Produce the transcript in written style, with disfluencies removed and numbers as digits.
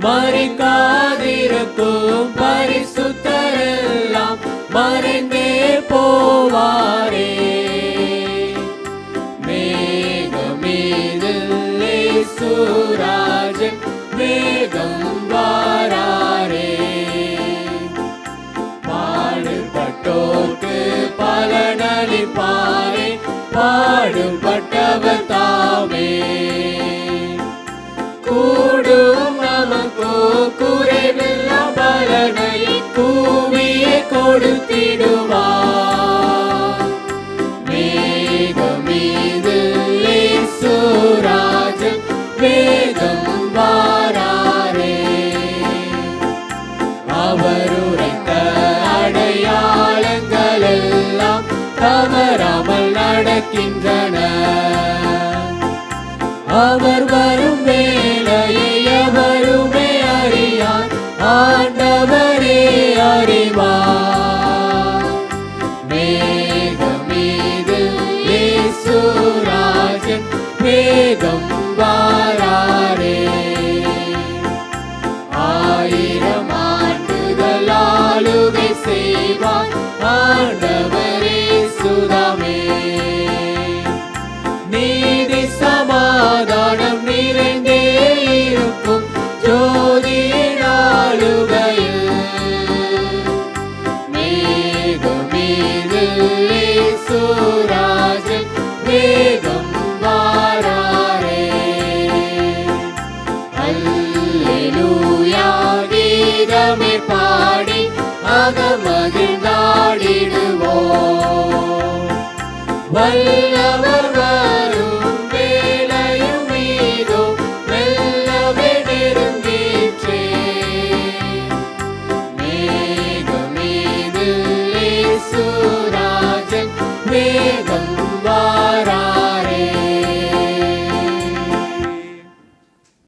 மறைக்காதிருக்கும் பரிசுத்தரெல்லாம் மறைந்தே போவாரே. மேகமீதில் இயேசுராஜன் வேகம் வாராரே. பாடுபட்டோர்க்கு பலனளிப்பாரே, பாடுபட்டவர் தாமே. கூடும் நமக்கோ குறைவில்லா பலனை கூவியே கொடுத்திடுவார். மேகமீதில் இயேசுராஜன் வேகம் வாராரே. அவர் உரைத்த அடையாளங்கள் எல்லாம் தவறாமல் நடக்கின்றன. அவர் வரும் வேளையை எவருமே அறியார், ஆண்டவரே அறிவார். மேகமீதில் இயேசுராஜன் வேகம் வாராரே. 1000 ஆண்டுகள் ஆளுகை செய்வார் ஆண்டவரே சுதாமே. நீதி சமாதானம் நிறைந்தே இருக்கும் ஜோதியின் ஆளுகையில். மேகமீதில் இயேசுராஜன் வேகம் வாராரே. அல்லேலூயா கீதமே பாடி அகமகிழ்ந்தாடிடுவோம். வல்லவர்